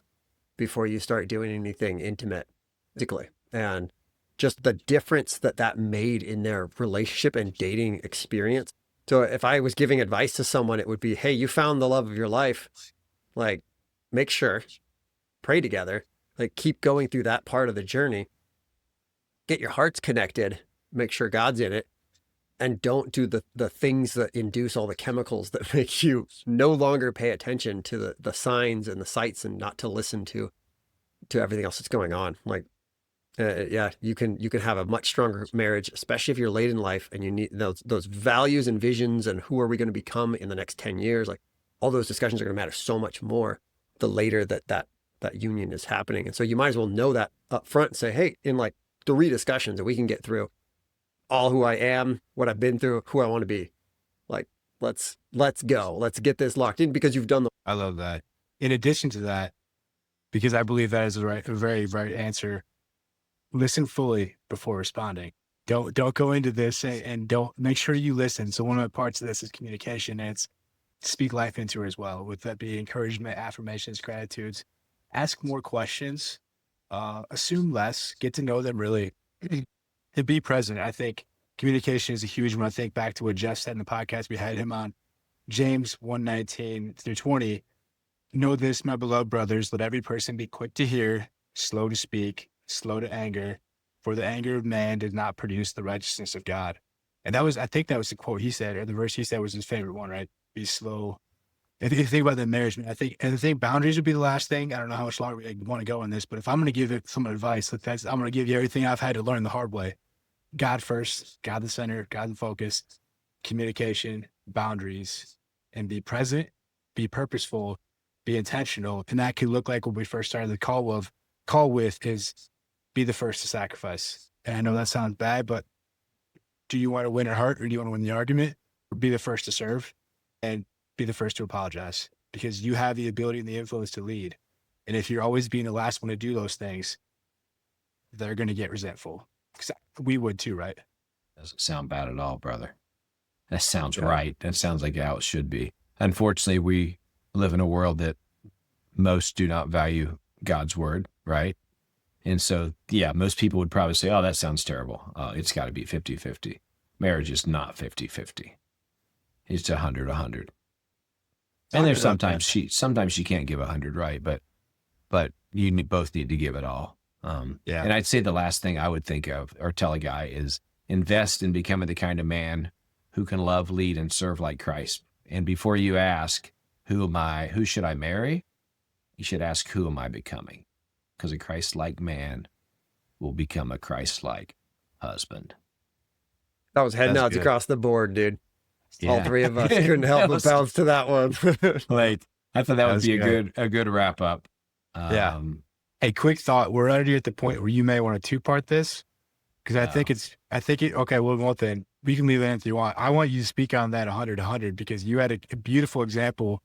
before you start doing anything intimate physically, and just the difference that made in their relationship and dating experience. So if I was giving advice to someone, it would be, hey, you found the love of your life, like, make sure, pray together, like, keep going through that part of the journey, get your hearts connected, make sure God's in it, and don't do the things that induce all the chemicals that make you no longer pay attention to the signs and the sights, and not to listen to everything else that's going on. Like, yeah, you can have a much stronger marriage, especially if you're late in life and you need those values and visions and who are we going to become in the next 10 years. Like, all those discussions are going to matter so much more the later that union is happening. And so you might as well know that up front and say, hey, in like 3 discussions that we can get through, all who I am, what I've been through, who I want to be. Like, let's go. Let's get this locked in, because you've done the. I love that. In addition to that, because I believe that is a very right answer, listen fully before responding. Don't go into this and don't, make sure you listen. So one of the parts of this is communication, and it's speak life into her as well. With that be encouragement, affirmations, gratitudes. Ask more questions. Assume less. Get to know them really. And be present. I think communication is a huge one. I think back to what Jeff said in the podcast we had him on, James 1:19-20. Know this, my beloved brothers, let every person be quick to hear, slow to speak, slow to anger, for the anger of man did not produce the righteousness of God. And I think that was the quote he said, or the verse he said was his favorite one, right? Be slow. If you think about the marriage, I think boundaries would be the last thing. I don't know how much longer we want to go on this, but if I'm going to give it some advice, I'm going to give you everything I've had to learn the hard way. God first, God the center, God the focus, communication, boundaries, and be present, be purposeful, be intentional. And that could look like what we first started the call with is be the first to sacrifice. And I know that sounds bad, but do you want to win her heart, or do you want to win the argument? Or be the first to serve and be the first to apologize, because you have the ability and the influence to lead. And if you're always being the last one to do those things, they're going to get resentful. We would too, right? Doesn't sound bad at all, brother. That sounds Yeah. right. That sounds like how it should be. Unfortunately, we live in a world that most do not value God's word, right? And so, yeah, most people would probably say, oh, that sounds terrible. It's got to be 50-50. Marriage is not 50-50. It's 100-100. And there's sometimes she can't give 100, right? But both need to give it all. Yeah. And I'd say the last thing I would think of or tell a guy is invest in becoming the kind of man who can love, lead, and serve like Christ. And before you ask, who should I marry? You should ask, who am I becoming? Because a Christ-like man will become a Christ-like husband. That was head That's nods good. across the board, dude. All Yeah. three of us couldn't help That but was- bounce to that one. Like, I thought that would was be good. a good wrap up. Yeah. Hey, quick thought. We're already at the point where you may want to two-part this because okay, well, one thing, we can leave it in if you want. I want you to speak on that 100-100 because you had a beautiful example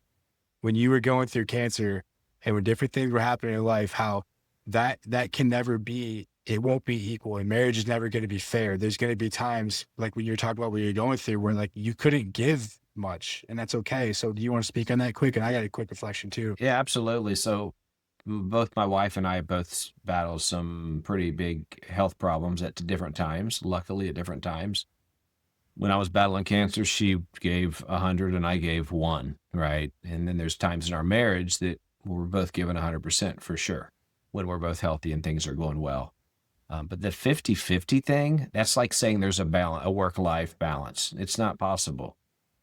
when you were going through cancer and when different things were happening in life, how that can never be, it won't be equal and marriage is never going to be fair. There's going to be times like when you're talking about what you're going through where like you couldn't give much and that's okay. So do you want to speak on that quick? And I got a quick reflection too. Yeah, absolutely. So both my wife and I both battled some pretty big health problems at different times, luckily at different times. When I was battling cancer, she gave 100 and I gave 1, right? And then there's times in our marriage that we're both giving 100% for sure when we're both healthy and things are going well. But the 50-50 thing, that's like saying there's a work-life balance. It's not possible.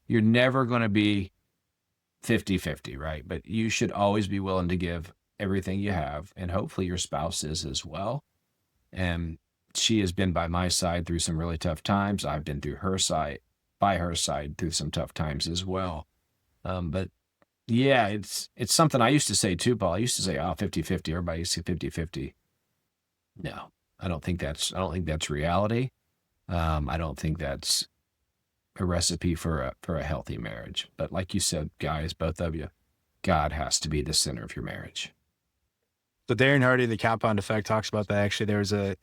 You're never going to be 50-50, right? But you should always be willing to give everything you have, and hopefully your spouse is as well. And she has been by my side through some really tough times. I've been by her side through some tough times as well. But yeah, it's something I used to say too, Paul. I used to say, 50-50. Everybody used to say 50-50. No, I don't think that's reality. I don't think that's a recipe for a healthy marriage. But like you said, guys, both of you, God has to be the center of your marriage. So Darren Hardy, the Compound Effect, talks about that. Actually, there was a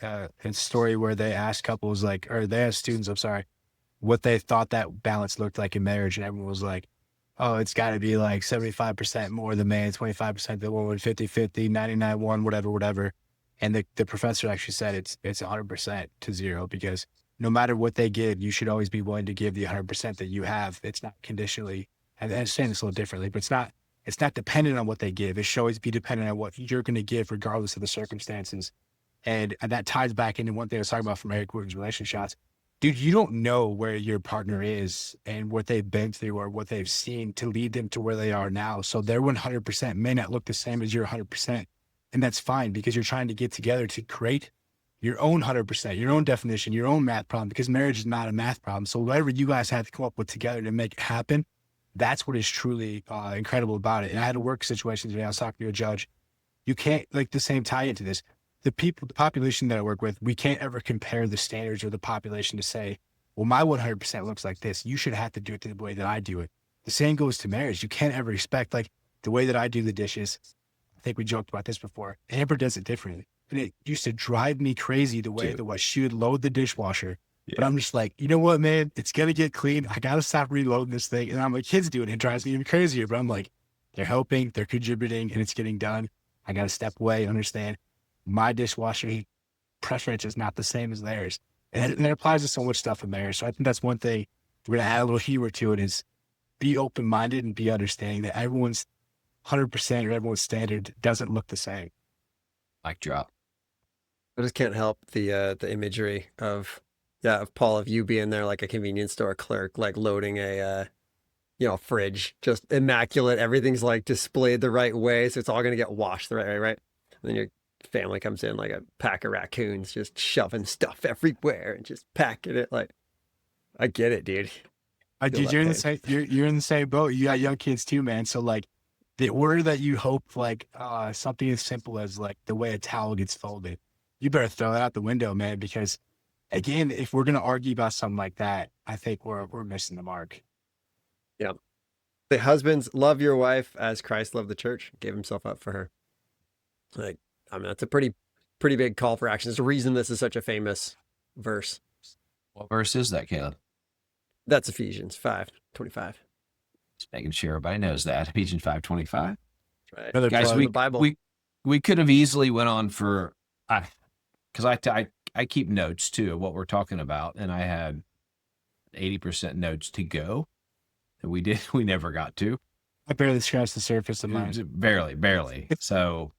story where they asked couples they asked students, I'm sorry, what they thought that balance looked like in marriage. And everyone was like, oh, it's got to be like 75% more the man, 25% the woman, 50-50, 99-1, whatever. And the professor actually said it's 100% to 0 because no matter what they give, you should always be willing to give the 100% that you have. It's not conditionally, and I'm saying this a little differently, but it's not dependent on what they give. It should always be dependent on what you're going to give regardless of the circumstances. And that ties back into one thing I was talking about from Eric Wood's relation shots. Dude, you don't know where your partner is and what they've been through or what they've seen to lead them to where they are now. So their 100% may not look the same as your 100%. And that's fine because you're trying to get together to create your own 100%, your own definition, your own math problem, because marriage is not a math problem. So whatever you guys have to come up with together to make it happen, that's what is truly incredible about it. And I had a work situation today. I was talking to a judge. You can't, like, the same tie into this. The population that I work with, we can't ever compare the standards or the population to say, well, my 100% looks like this. You should have to do it the way that I do it. The same goes to marriage. You can't ever expect, like, the way that I do the dishes. I think we joked about this before. Amber does it differently. And it used to drive me crazy the way that she would load the dishwasher. Yeah. But I'm just like, you know what, man? It's going to get clean. I got to stop reloading this thing. And I'm like, kids do it. It drives me even crazier. But I'm like, they're helping, they're contributing, and it's getting done. I got to step away and understand my dishwasher preference is not the same as theirs. And it applies to so much stuff in marriage. So I think that's one thing we're going to add a little humor to it is be open-minded and be understanding that everyone's 100% or everyone's standard doesn't look the same. Mic drop. I just can't help the imagery of Paul, of you being there like a convenience store clerk, like loading a fridge, just immaculate. Everything's like displayed the right way, so it's all gonna get washed the right way, right? And then your family comes in like a pack of raccoons, just shoving stuff everywhere and just packing it. Like, I get it, dude. Dude, you're in the same boat. You got young kids too, man. So like, the order that you hope, like something as simple as like the way a towel gets folded, you better throw that out the window, man. Because again, if we're gonna argue about something like that, I think we're missing the mark. Yeah. The husbands, love your wife as Christ loved the church, gave himself up for her. Like, I mean, that's a pretty big call for action. There's a reason this is such a famous verse. What verse is that, Caleb? That's Ephesians 5:25. Just making sure everybody knows that. Ephesians 5:25. Right. Another Guys, plug. The Bible. we could have easily went on for, because I keep notes too of what we're talking about, and I had 80% notes to go that we never got to. I barely scratched the surface of mine. Barely. So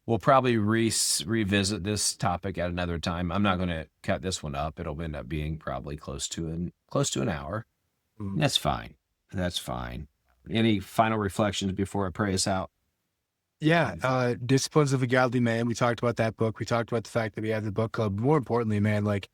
we'll probably revisit this topic at another time. I'm not going to cut this one up. It'll end up being probably close to an hour. Mhm. That's fine. That's fine. Any final reflections before I pray us out? Yeah, Disciplines of a Godly Man. We talked about that book. We talked about the fact that we have the book club. More importantly, man, like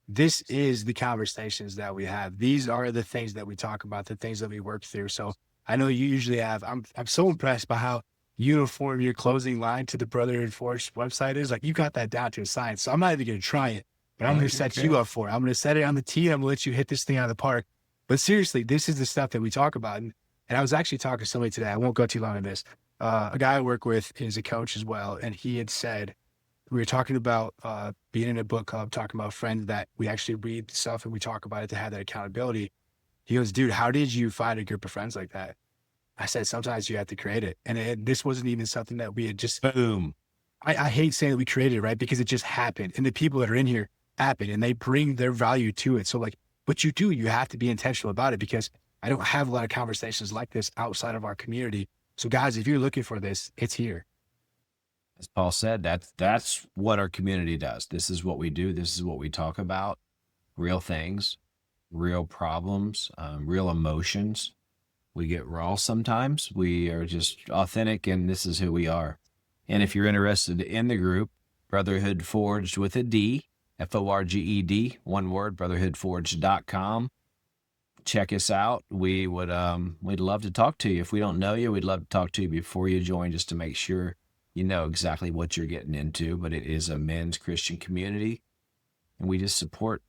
this is the conversations that we have. These are the things that we talk about, the things that we work through. So I know you usually have. I'm so impressed by how uniform your closing line to the Brotherhood Forged website is. Like you got that down to a science. So I'm not even going to try it, but I'm going to set you up for it. I'm going to set it on the tee. I'm going to let you hit this thing out of the park. But seriously, this is the stuff that we talk about. And I was actually talking to somebody today. I won't go too long on this. A guy I work with is a coach as well. And he had said, we were talking about being in a book club, talking about friends that we actually read stuff and we talk about it to have that accountability. He goes, dude, how did you find a group of friends like that? I said, sometimes you have to create it. And this wasn't even something that we had just, Boom. I hate saying that we created it, right? Because it just happened. And the people that are in here happen and they bring their value to it. So like, but you have to be intentional about it because I don't have a lot of conversations like this outside of our community. So guys, if you're looking for this, it's here. As Paul said, that's what our community does. This is what we do. This is what we talk about. Real things, real problems, real emotions. We get raw sometimes. We are just authentic, and this is who we are. And if you're interested in the group, Brotherhood Forged with a D, Forged, one word, brotherhoodforged.com. Check us out. We'd love to talk to you. If we don't know you, we'd love to talk to you before you join, just to make sure you know exactly what you're getting into. But it is a men's Christian community, and we just support,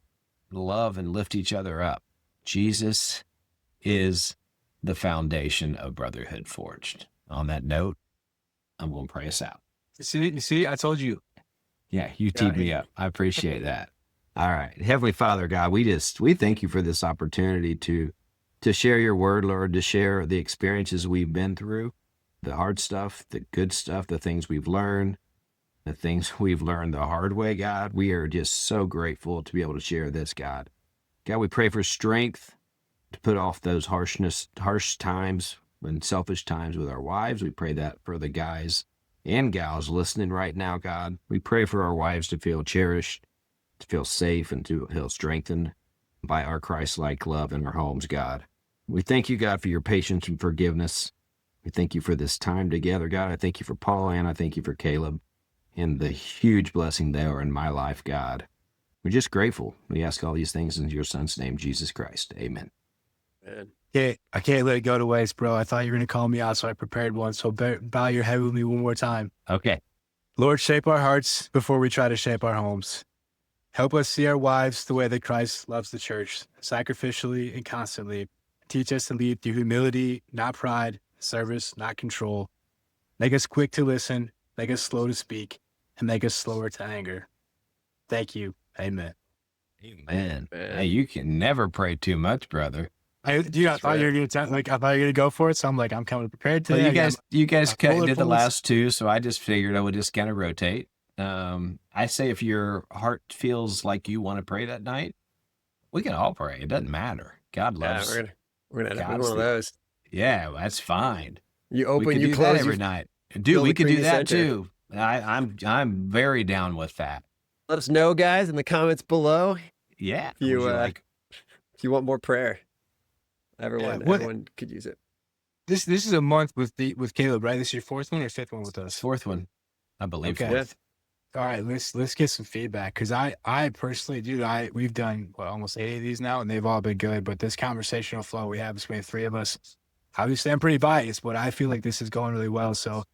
love, and lift each other up. Jesus is the foundation of Brotherhood Forged. On that note, I'm going to pray us out. You see, I told you. Yeah, you teed me up. I appreciate that. All right. Heavenly Father, God, we thank you for this opportunity to share your word, Lord, to share the experiences we've been through, the hard stuff, the good stuff, the things we've learned, the things we've learned the hard way, God. We are just so grateful to be able to share this, God. God, we pray for strength to put off those harsh times and selfish times with our wives. We pray that for the guys and gals listening right now, God. We pray for our wives to feel cherished, to feel safe, and to feel strengthened by our Christ-like love in our homes, God. We thank you, God, for your patience and forgiveness. We thank you for this time together, God. I thank you for Paul, and I thank you for Caleb and the huge blessing they are in my life, God. We're just grateful. We ask all these things in your son's name, Jesus Christ. Amen. Man. I can't let it go to waste, bro. I thought you were going to call me out, so I prepared one. So bow your head with me one more time. Okay. Lord, shape our hearts before we try to shape our homes. Help us see our wives the way that Christ loves the church, sacrificially and constantly. Teach us to lead through humility, not pride, service, not control. Make us quick to listen, make us slow to speak, and make us slower to anger. Thank you. Amen. Amen. Hey, you can never pray too much, brother. I thought you were going to go for it. So I'm like, I'm coming prepared today. Well, you guys did the bullets. last two, so I just figured I would just kind of rotate. I say if your heart feels like you want to pray that night, we can all pray. It doesn't matter. God loves. Yeah, we're gonna have God's one of those. Yeah, that's fine. You We open, could you do close that every you night. Dude, fill we the could do creamy that center. too. I'm very down with that. Let us know, guys, in the comments below Yeah. if you Would like if you want more prayer. Everyone could use it. This is a month with Caleb, right? This is your fourth one or fifth one with us? fourth one, I believe. Okay. Fourth. All right, let's get some feedback because I personally, dude, we've done almost 80 of these now, and they've all been good. But this conversational flow we have between the three of us, obviously, I'm pretty biased, but I feel like this is going really well. So,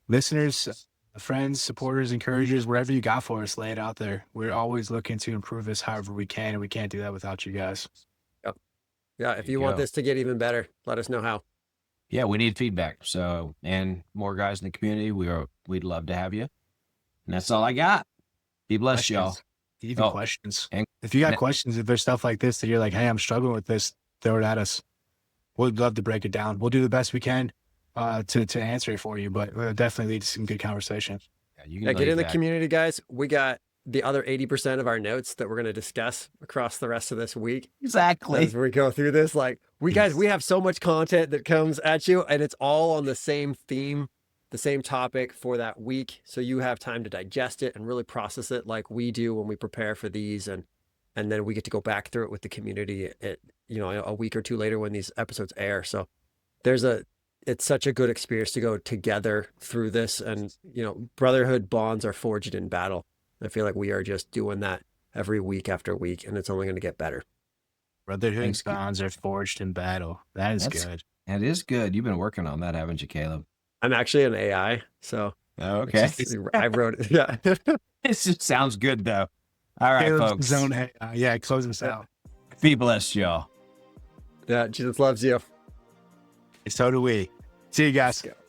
listeners, friends, supporters, encouragers, wherever you got for us, lay it out there. We're always looking to improve this however we can, and we can't do that without you guys. Yeah, if There you you want go. this to get even better, let us know how. Yeah, we need feedback. So, and more guys in the community, we'd love to have you. And that's all I got. Be blessed, y'all. Even Oh, questions. and If you got questions, if there's stuff like this that you're like, hey, I'm struggling with this, throw it at us. We'd love to break it down. We'll do the best we can to answer it for you, but it'll definitely lead to some good conversation. Yeah, you can Yeah, get in the that. community, guys. We got the other 80% of our notes that we're going to discuss across the rest of this week. Exactly. As we go through this, like we have so much content that comes at you, and it's all on the same theme, the same topic for that week. So you have time to digest it and really process it like we do when we prepare for these. And then we get to go back through it with the community at, a week or two later when these episodes air. So it's such a good experience to go together through this. And, brotherhood bonds are forged in battle. I feel like we are just doing that every week after week, and it's only going to get better. Brotherhood bonds are forged in battle. That's good. That is good. You've been working on that, haven't you, Caleb? I'm actually an AI, so okay. I wrote it. Yeah. It just sounds good, though. All right, Caleb's folks. Yeah, close us out. Be blessed, y'all. Yeah, Jesus loves you. So do we. See you guys. Let's go.